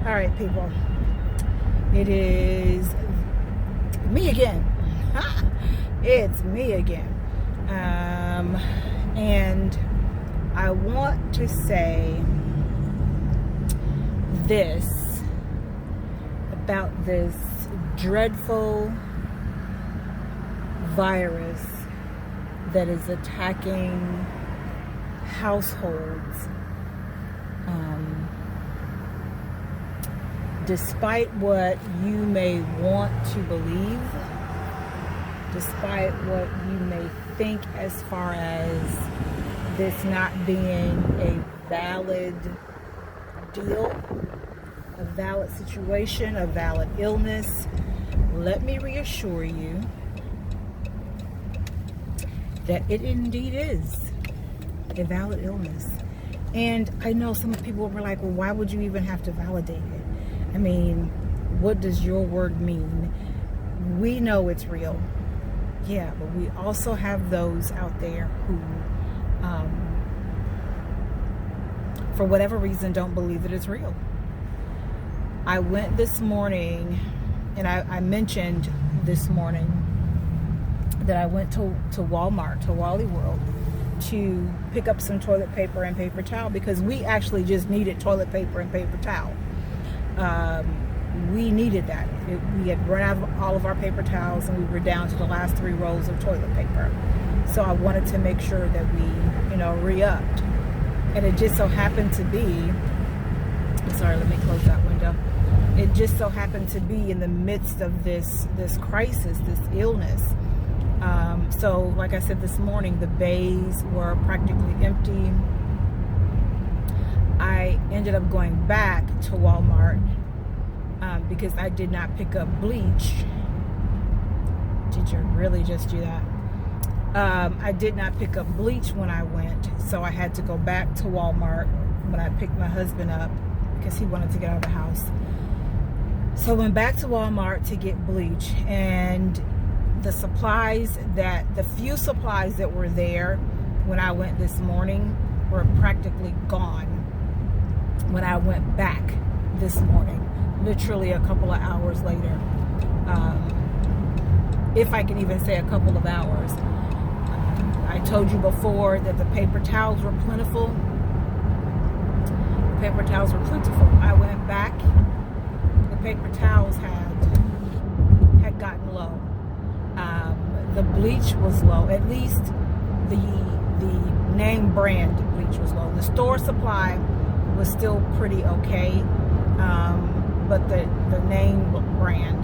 All right, people. It is me again. It's me again. And I want to say this about this dreadful virus that is attacking households. Despite what you may want to believe, despite what you may think as far as this not being a valid deal, a valid situation, a valid illness, let me reassure you that it indeed is a valid illness. And I know some people were like, well, why would you even have to validate it? I mean, what does your word mean? We know it's real. Yeah, but we also have those out there who, for whatever reason, don't believe that it's real. I went this morning, and I mentioned this morning that I went to Walmart, to Wally World, to pick up some toilet paper and paper towel because we actually just needed toilet paper and paper towel. We needed that. We had run out of all of our paper towels and we were down to the last 3 rolls of toilet paper. So I wanted to make sure that we, re-upped. And it just so happened to be, sorry, let me close that window. It just so happened to be in the midst of this crisis, this illness. So like I said this morning, the bays were practically empty. I ended up going back to Walmart because I did not pick up bleach. Did you really just do that? I did not pick up bleach when I went, so I had to go back to Walmart when I picked my husband up because he wanted to get out of the house. So I went back to Walmart to get bleach, and the few supplies that were there when I went this morning were practically gone when I went back this morning, literally a couple of hours later, if I can even say a couple of hours. I told you before that the paper towels were plentiful. The paper towels were plentiful. I went back, the paper towels had gotten low. The bleach was low, at least the name brand bleach was low. The store supply was still pretty okay, but the name brand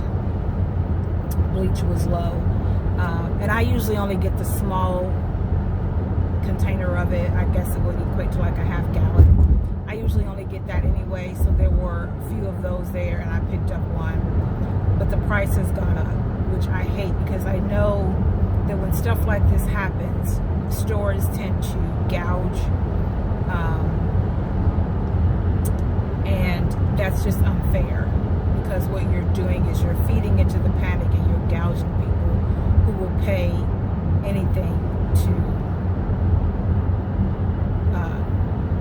bleach was low, and I usually only get the small container of it. I guess it would equate to like a half gallon. I usually only get that anyway, so there were a few of those there, and I picked up one, but the price has gone up, which I hate because I know that when stuff like this happens, stores tend to gouge. And that's just unfair because what you're doing is you're feeding into the panic and you're gouging people who will pay anything to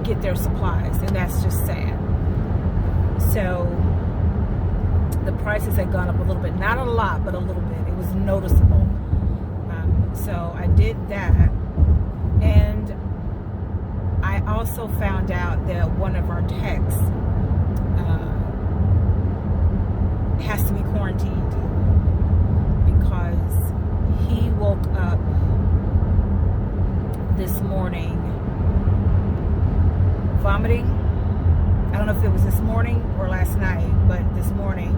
get their supplies, and that's just sad. So the prices had gone up a little bit, not a lot, but a little bit. It was noticeable. So I did that, and I also found out that one of our techs has to be quarantined because he woke up this morning vomiting. I don't know if it was this morning or last night, but this morning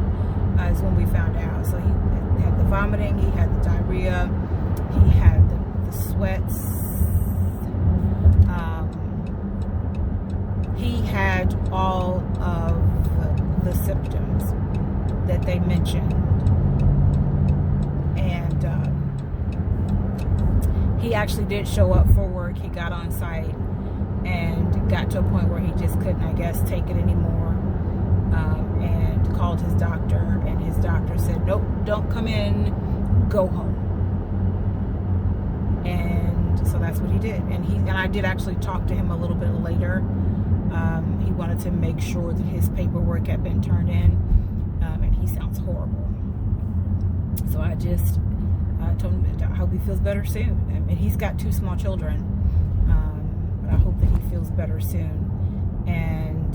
is when we found out. So he had the vomiting, he had the diarrhea, he had the sweats, he had all of the symptoms that they mentioned, and he actually did show up for work. He got on site and got to a point where he just couldn't, I guess, take it anymore, and called his doctor, and his doctor said, nope, don't come in, go home. And so that's what he did. And I did actually talk to him a little bit later. He wanted to make sure that his paperwork had been turned in, and he sounds horrible. So I just told him I hope he feels better soon. I mean, he's got 2 small children, but I hope that he feels better soon. And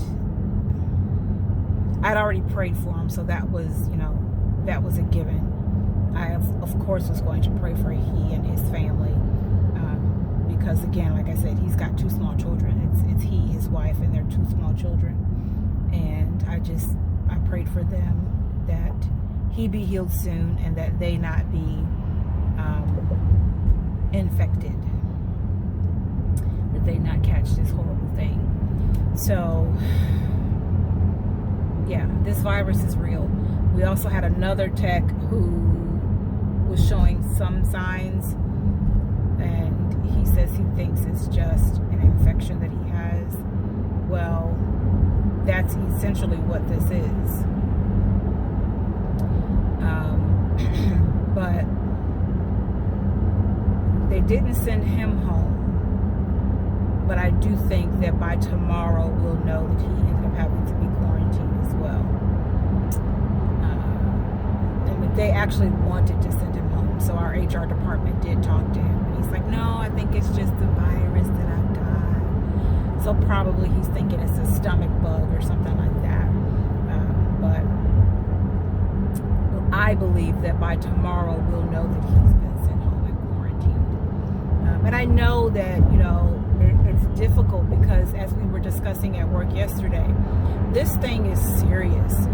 I'd already prayed for him, so that was, that was a given. I, of course, was going to pray for he and his family, because, again, like I said, he's got 2 small children. It's he, his wife, and their 2 small children. And I prayed for them that he be healed soon and that they not be infected, that they not catch this horrible thing. So, yeah, this virus is real. We also had another tech who was showing some signs, and he says he thinks it's just an infection that he has. Well, that's essentially what this is. But they didn't send him home. But I do think that by tomorrow we'll know that he ended up having to be quarantined as well. And they actually wanted to send him home. So our HR department did talk to him. And he's like, no, I think it's just the virus that I've got. So probably he's thinking it's a stomach bug or something like that. But I believe that by tomorrow we'll know that he's been sent home and quarantined. And I know that, it's difficult because, as we were discussing at work yesterday, this thing is serious.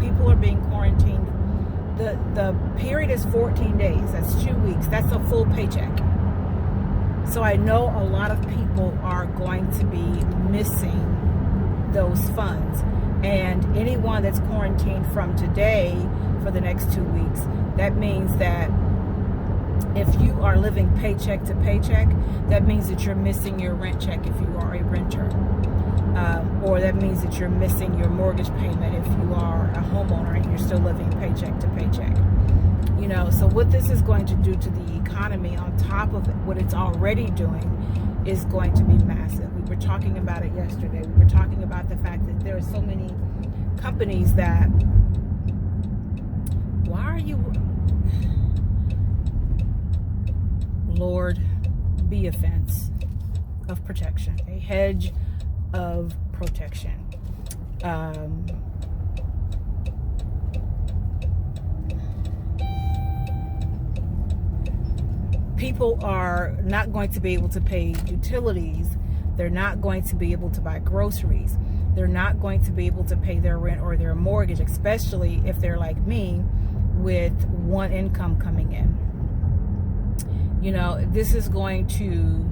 People are being quarantined. The period is 14 days. That's 2 weeks. That's a full paycheck. So I know a lot of people are going to be missing those funds. And anyone that's quarantined from today for the next 2 weeks, that means that if you are living paycheck to paycheck, that means that you're missing your rent check if you are a renter. Or that means that you're missing your mortgage payment if you are a homeowner and you're still living paycheck to paycheck. So what this is going to do to the economy on top of what it's already doing is going to be massive. We were talking about it yesterday. We were talking about the fact that there are so many companies that, why are you... Lord, be a fence of protection, a hedge of protection. People are not going to be able to pay utilities. They're not going to be able to buy groceries. They're not going to be able to pay their rent or their mortgage, especially if they're like me with one income coming in. This is going to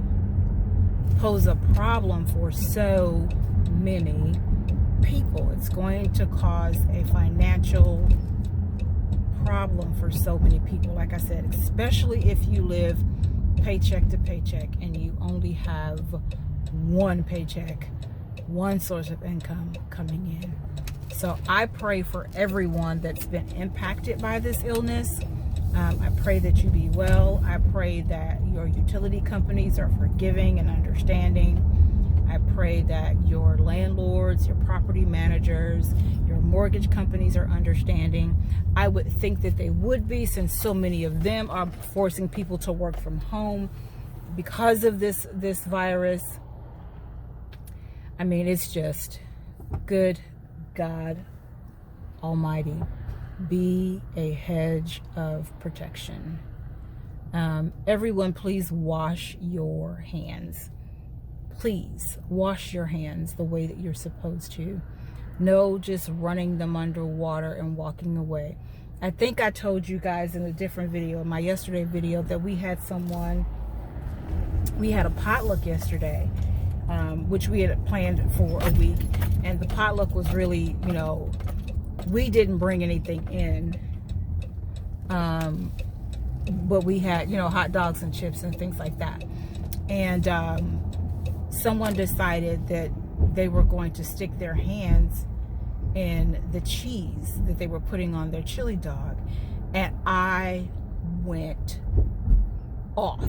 pose a problem for so many people. It's going to cause a financial problem for so many people. Like I said, especially if you live paycheck to paycheck and you only have one paycheck, one source of income coming in. So I pray for everyone that's been impacted by this illness. I pray that you be well. I pray that your utility companies are forgiving and understanding. I pray that your landlords, your property managers, your mortgage companies are understanding. I would think that they would be, since so many of them are forcing people to work from home because of this virus. I mean, it's just good God Almighty. Be a hedge of protection. Everyone, please wash your hands. Please wash your hands the way that you're supposed to. No just running them underwater and walking away. I think I told you guys in a different video, my yesterday video, that we had a potluck yesterday, which we had planned for a week. And the potluck was really, we didn't bring anything in, but we had, hot dogs and chips and things like that. And someone decided that they were going to stick their hands in the cheese that they were putting on their chili dog. And I went off.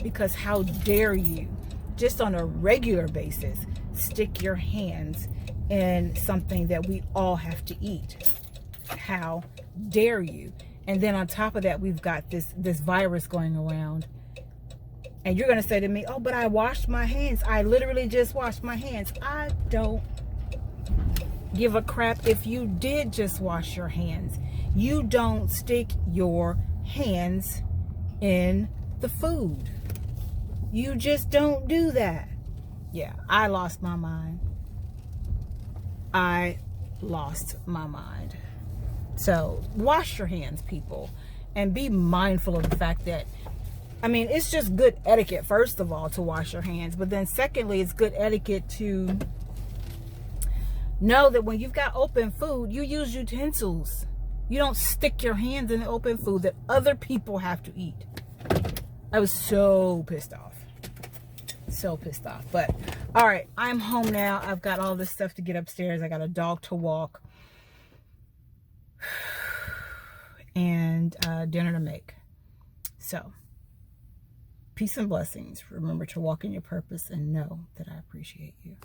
Because how dare you, just on a regular basis, stick your hands in something that we all have to eat. How dare you? And then on top of that, we've got this virus going around. And you're going to say to me, oh, but I washed my hands. I literally just washed my hands. I don't give a crap if you did just wash your hands. You don't stick your hands in the food. You just don't do that. Yeah, I lost my mind. I lost my mind. So wash your hands, people, and be mindful of the fact that, I mean, it's just good etiquette, first of all, to wash your hands. But then secondly, it's good etiquette to know that when you've got open food, you use utensils. You don't stick your hands in the open food that other people have to eat. I was so pissed off. So pissed off. But, all right, I'm home now. I've got all this stuff to get upstairs. I got a dog to walk. And dinner to make. So, peace and blessings. Remember to walk in your purpose and know that I appreciate you.